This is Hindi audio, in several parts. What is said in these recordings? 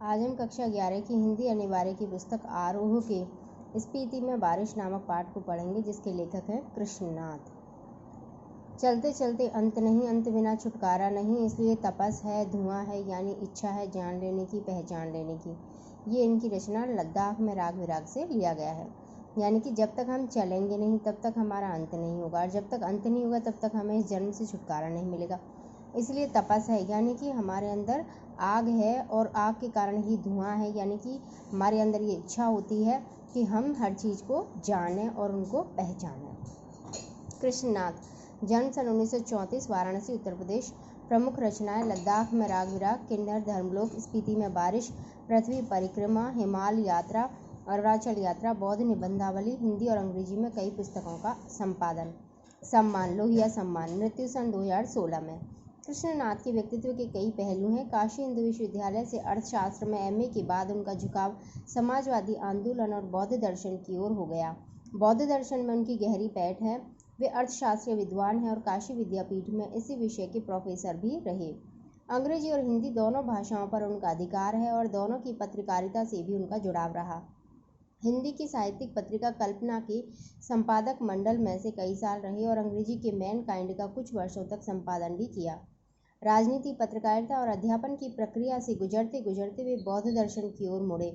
आज हम कक्षा 11 की हिंदी अनिवार्य की पुस्तक आरोह के स्पीति में बारिश नामक पाठ को पढ़ेंगे, जिसके लेखक हैं कृष्णनाथ। चलते चलते अंत नहीं, अंत बिना छुटकारा नहीं, इसलिए तपस है, धुआं है, यानी इच्छा है जान लेने की, पहचान लेने की। ये इनकी रचना लद्दाख में राग विराग से लिया गया है। यानी कि जब तक हम चलेंगे नहीं तब तक हमारा अंत नहीं होगा, और जब तक अंत नहीं होगा तब तक हमें इस जन्म से छुटकारा नहीं मिलेगा। इसलिए तपस है, यानी कि हमारे अंदर आग है, और आग के कारण ही धुआं है, यानी कि हमारे अंदर ये इच्छा होती है कि हम हर चीज़ को जानें और उनको पहचानें। कृष्णनाथ जन्म सन 1934, वाराणसी उत्तर प्रदेश। प्रमुख रचनाएं लद्दाख में राग विराग, किन्नर धर्मलोक, स्पीति में बारिश, पृथ्वी परिक्रमा, हिमालय यात्रा, अरुणाचल यात्रा, बौद्ध निबंधावली। हिंदी और अंग्रेजी में कई पुस्तकों का संपादन। सम्मान लोहिया सम्मान। मृत्यु सन 2016 में। कृष्णनाथ के व्यक्तित्व के कई पहलू हैं। काशी हिंदू विश्वविद्यालय से अर्थशास्त्र में एमए के बाद उनका झुकाव समाजवादी आंदोलन और बौद्ध दर्शन की ओर हो गया। बौद्ध दर्शन में उनकी गहरी पैठ है। वे अर्थशास्त्रीय विद्वान हैं और काशी विद्यापीठ में इसी विषय के प्रोफेसर भी रहे। अंग्रेजी और हिंदी दोनों भाषाओं पर उनका अधिकार है और दोनों की पत्रकारिता से भी उनका जुड़ाव रहा। हिंदी की साहित्यिक पत्रिका कल्पना के संपादक मंडल में से कई साल रहे और अंग्रेजी के मैनकाइंड का कुछ वर्षों तक संपादन भी किया। राजनीति, पत्रकारिता और अध्यापन की प्रक्रिया से गुजरते गुजरते वे बौद्ध दर्शन की ओर मुड़े।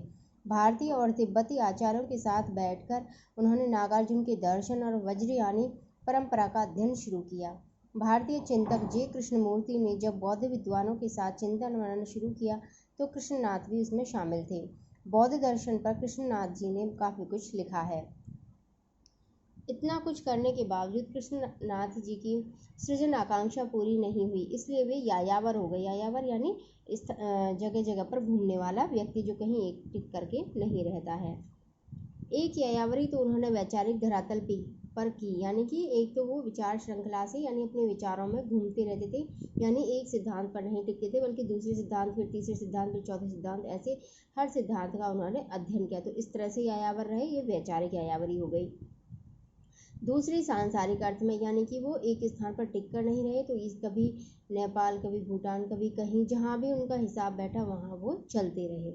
भारतीय और तिब्बती आचार्यों के साथ बैठकर उन्होंने नागार्जुन के दर्शन और वज्रयानी परंपरा का अध्ययन शुरू किया। भारतीय चिंतक जे कृष्णमूर्ति ने जब बौद्ध विद्वानों के साथ चिंतन मनन शुरू किया तो कृष्णनाथ भी उसमें शामिल थे। बौद्ध दर्शन पर कृष्णनाथ जी ने काफ़ी कुछ लिखा है। इतना कुछ करने के बावजूद कृष्णनाथ जी की सृजन आकांक्षा पूरी नहीं हुई, इसलिए वे यायावर हो गए। यायावर यानी इस जगह जगह पर घूमने वाला व्यक्ति जो कहीं एक टिक करके नहीं रहता है। एक यायावरी तो उन्होंने वैचारिक धरातल पर की, यानी कि एक तो वो विचार श्रृंखला से यानी अपने विचारों में घूमते रहते थे, यानी एक सिद्धांत पर नहीं टिकते थे, बल्कि दूसरे सिद्धांत, फिर तीसरे सिद्धांत, फिर चौथे सिद्धांत, ऐसे हर सिद्धांत का उन्होंने अध्ययन किया। तो इस तरह से यायावर रहे, ये वैचारिक यायावरी हो गई। दूसरी सांसारिक अर्थ में, यानी कि वो एक स्थान पर टिक कर नहीं रहे, तो इस कभी नेपाल, कभी भूटान, कभी कहीं, जहाँ भी उनका हिसाब बैठा वहाँ वो चलते रहे।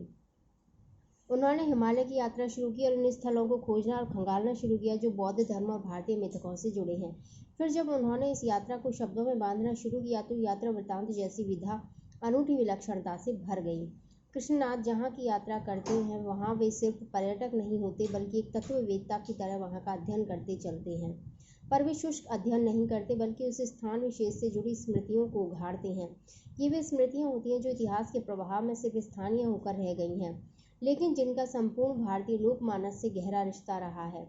उन्होंने हिमालय की यात्रा शुरू की और उन स्थलों को खोजना और खंगालना शुरू किया जो बौद्ध धर्म और भारतीय मिथकों से जुड़े हैं। फिर जब उन्होंने इस यात्रा को शब्दों में बांधना शुरू किया तो यात्रा वृत्तांत जैसी विधा अनूठी विलक्षणता से भर गई। कृष्णनाथ जहाँ की यात्रा करते हैं वहाँ वे सिर्फ पर्यटक नहीं होते, बल्कि एक तत्ववेत्ता की तरह वहाँ का अध्ययन करते चलते हैं। पर वे शुष्क अध्ययन नहीं करते, बल्कि उस स्थान विशेष से जुड़ी स्मृतियों को उघाड़ते हैं। ये वे स्मृतियाँ होती हैं जो इतिहास के प्रभाव में सिर्फ स्थानीय होकर रह गई हैं, लेकिन जिनका संपूर्ण भारतीय लोकमानस से गहरा रिश्ता रहा है।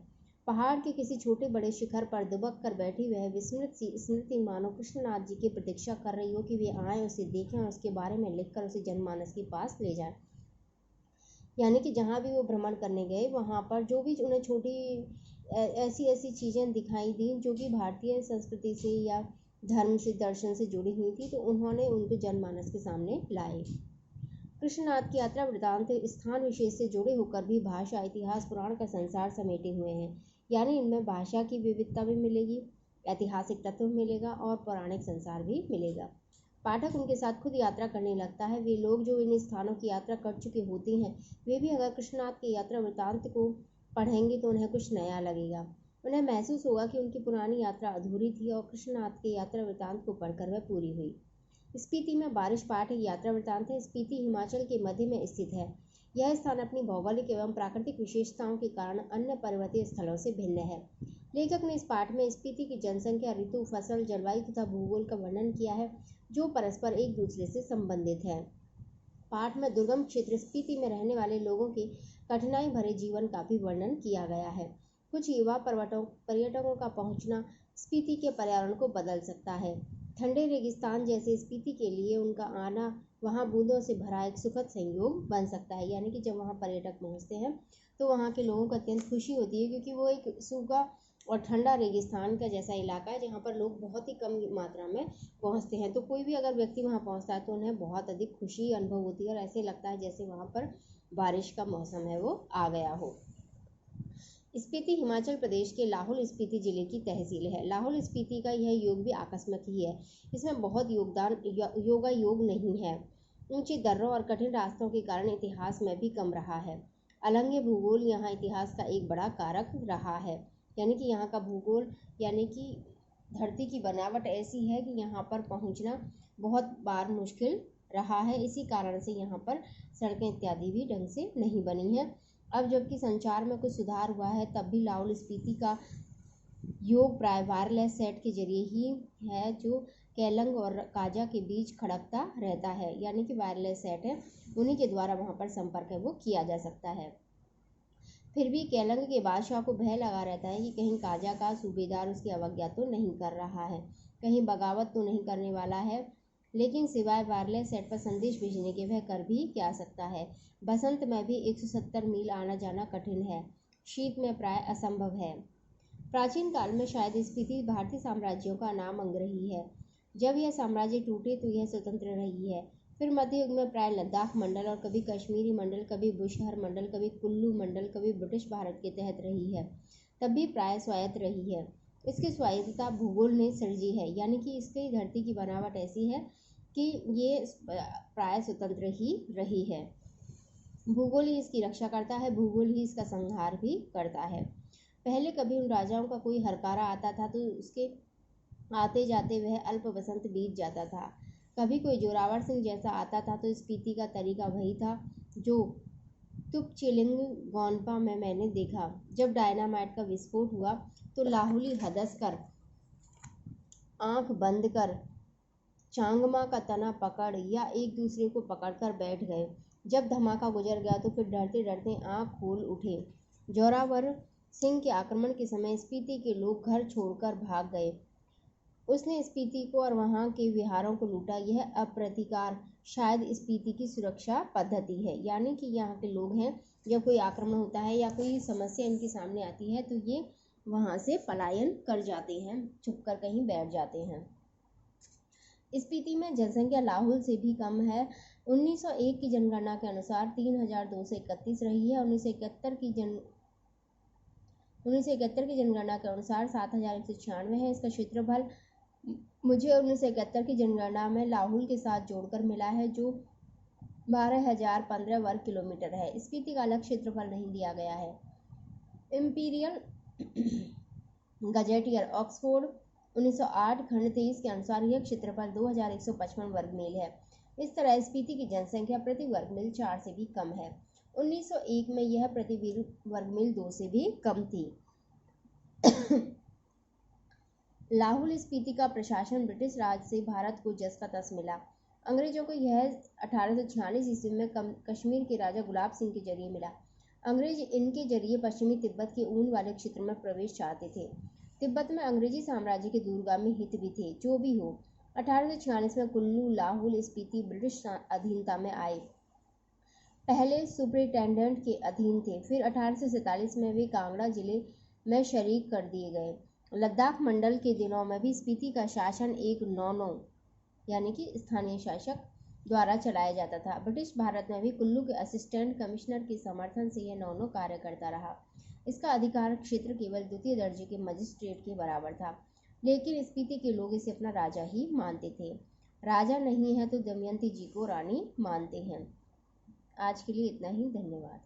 पहाड़ के किसी छोटे बड़े शिखर पर दुबक कर बैठी वह विस्मृत सी स्मृति मानो कृष्णनाथ जी की प्रतीक्षा कर रही हो कि वे आएँ, उसे देखें और उसके बारे में लिखकर उसे जनमानस के पास ले जाएं। यानी कि जहाँ भी वो भ्रमण करने गए वहाँ पर जो भी उन्हें छोटी ऐसी चीज़ें दिखाई दी जो कि भारतीय संस्कृति से या धर्म से, दर्शन से जुड़ी हुई थी, तो उन्होंने उनको जनमानस के सामने लाए। कृष्णनाथ की यात्रा वृत्तांत स्थान विशेष से जुड़े होकर भी भाषा, इतिहास, पुराण का संसार समेटे हुए हैं। यानी इनमें भाषा की विविधता भी मिलेगी, ऐतिहासिक तत्व मिलेगा और पौराणिक संसार भी मिलेगा। पाठक उनके साथ खुद यात्रा करने लगता है। वे लोग जो इन स्थानों की यात्रा कर चुके होते हैं वे भी अगर कृष्णनाथ की यात्रा वृत्तांत को पढ़ेंगे तो उन्हें कुछ नया लगेगा। उन्हें महसूस होगा कि उनकी पुरानी यात्रा अधूरी थी और कृष्णनाथ की यात्रा वृत्तांत को पढ़कर वह पूरी हुई। स्पीति में बारिश पाठ एक यात्रा वृत्तांत है। स्पीति हिमाचल के मध्य में स्थित है। यह स्थान अपनी भौगोलिक एवं प्राकृतिक विशेषताओं के कारण अन्य पर्वतीय स्थलों से भिन्न है। लेखक ने इस पाठ में स्पीति की जनसंख्या, ऋतु, फसल, जलवायु तथा भूगोल का वर्णन किया है जो परस्पर एक दूसरे से संबंधित है। पाठ में दुर्गम क्षेत्र स्पीति में रहने वाले लोगों के कठिनाई भरे जीवन का भी वर्णन किया गया है। कुछ युवा पर्यटकों का पहुंचना स्पीति के पर्यावरण को बदल सकता है। ठंडे रेगिस्तान जैसे स्पीति के लिए उनका आना वहां बूंदों से भरा एक सुखद संयोग बन सकता है। यानी कि जब वहां पर्यटक पहुंचते हैं तो वहां के लोगों को अत्यंत खुशी होती है, क्योंकि वो एक सूखा और ठंडा रेगिस्तान का जैसा इलाका है जहाँ पर लोग बहुत ही कम मात्रा में पहुँचते हैं। तो कोई भी अगर व्यक्ति वहाँ पहुँचता है तो उन्हें बहुत अधिक खुशी अनुभव होती है और ऐसे लगता है जैसे वहाँ पर बारिश का मौसम है वो आ गया हो। स्पीति हिमाचल प्रदेश के लाहौल स्पीति जिले की तहसील है। लाहौल स्पीति का यह योग भी आकस्मिक ही है। इसमें बहुत योग नहीं है। ऊंची दर्रों और कठिन रास्तों के कारण इतिहास में भी कम रहा है। अलंग भूगोल यहाँ इतिहास का एक बड़ा कारक रहा है, यानी कि यहाँ का भूगोल यानी कि धरती की बनावट ऐसी है कि यहाँ पर पहुँचना बहुत बार मुश्किल रहा है। इसी कारण से यहाँ पर सड़कें इत्यादि भी ढंग से नहीं बनी हैं। अब जबकि संचार में कुछ सुधार हुआ है, तब भी लाहौल स्पीति का योग प्राय वायरलेस सेट के जरिए ही है, जो केलंग और काजा के बीच खड़कता रहता है, यानी कि वायरलेस सेट है, उन्हीं के द्वारा वहाँ पर संपर्क है वो किया जा सकता है। फिर भी केलंग के बादशाह को भय लगा रहता है कि कहीं काजा का सूबेदार उसकी अवज्ञा तो नहीं कर रहा है, कहीं बगावत तो नहीं करने वाला है। लेकिन सिवाय वायरलेस सेट पर संदेश भेजने के वह कर भी क्या सकता है। बसंत में भी 170 मील आना जाना कठिन है, शीत में प्राय असंभव है। प्राचीन काल में शायद स्पीति भारतीय साम्राज्यों का नाम अंग रही है। जब यह साम्राज्य टूटे तो यह स्वतंत्र रही है। फिर मध्य युग में प्राय लद्दाख मंडल और कभी कश्मीरी मंडल, कभी बुशहर मंडल, कभी कुल्लू मंडल, कभी ब्रिटिश भारत के तहत रही है। तब भी प्राय स्वायत्त रही है। इसकी स्वायत्तता भूगोल ने सृजी है, यानी कि इसकी धरती की बनावट ऐसी है कि ये प्राय स्वतंत्र ही रही है। भूगोल ही इसकी रक्षा करता है, भूगोल ही इसका संहार भी करता है। पहले कभी उन राजाओं का कोई हरकारा आता था तो उसके आते जाते वह अल्प बसंत बीत जाता था। कभी कोई जोरावर सिंह जैसा आता था तो स्पीति का तरीका वही था जो तुपचिलिंग गोनपा में मैंने देखा। जब डायनामाइट का विस्फोट हुआ तो लाहुली हदस कर, आंख बंद कर, चांगमा का तना पकड़ या एक दूसरे को पकड़कर बैठ गए। जब धमाका गुजर गया तो फिर डरते डरते आंख खोल उठे। जोरावर सिंह के आक्रमण के समय स्पीति के लोग घर छोड़कर भाग गए। उसने स्पीति को और वहां के विहारों को लूटा। यह अप्रतिकार शायद स्पीति की सुरक्षा पद्धति है, यानी कि यहाँ के लोग हैं, जब कोई आक्रमण होता है या कोई समस्या इनके सामने आती है तो ये वहां से पलायन कर जाते हैं, छुपकर कहीं बैठ जाते हैं। स्पीति में जनसंख्या लाहौल से भी कम है। 1901 की जनगणना के अनुसार 3231 रही है। 1971 की जनगणना के अनुसार 7196 है। इसका क्षेत्रफल मुझे 1971 की जनगणना में लाहौल के साथ जोड़कर मिला है, जो 12,015 वर्ग किलोमीटर है। स्पीति का अलग क्षेत्रफल नहीं दिया गया है। इंपीरियल गजेटियर ऑक्सफोर्ड 1908 खंड 23 के अनुसार यह क्षेत्रफल 2155 वर्ग मील है। इस तरह स्पीति की जनसंख्या प्रति वर्ग मील 4 से भी कम है। 1901 में यह प्रति वर्ग मील 2 से भी कम थी। लाहौल स्पीति का प्रशासन ब्रिटिश राज से भारत को जस का तस मिला। अंग्रेजों को यह 1846 ईस्वी में कश्मीर के राजा गुलाब सिंह के जरिए मिला। अंग्रेज इनके जरिए पश्चिमी तिब्बत के ऊन वाले क्षेत्र में प्रवेश चाहते थे। तिब्बत में अंग्रेजी साम्राज्य के दूरगामी हित भी थे। जो भी हो, 1846 में कुल्लू, लाहौल स्पीति ब्रिटिश अधीनता में आए। पहले सुपरिटेंडेंट के अधीन थे, फिर 1847 में वे कांगड़ा जिले में शरीक कर दिए गए। लद्दाख मंडल के दिनों में भी स्पीति का शासन एक नौनो यानी कि स्थानीय शासक द्वारा चलाया जाता था। ब्रिटिश भारत में भी कुल्लू के असिस्टेंट कमिश्नर के समर्थन से यह नौनो कार्य करता रहा। इसका अधिकार क्षेत्र केवल द्वितीय दर्जे के मजिस्ट्रेट के बराबर था, लेकिन स्पीति के लोग इसे अपना राजा ही मानते थे। राजा नहीं है तो दमयंती जी को रानी मानते हैं। आज के लिए इतना ही, धन्यवाद।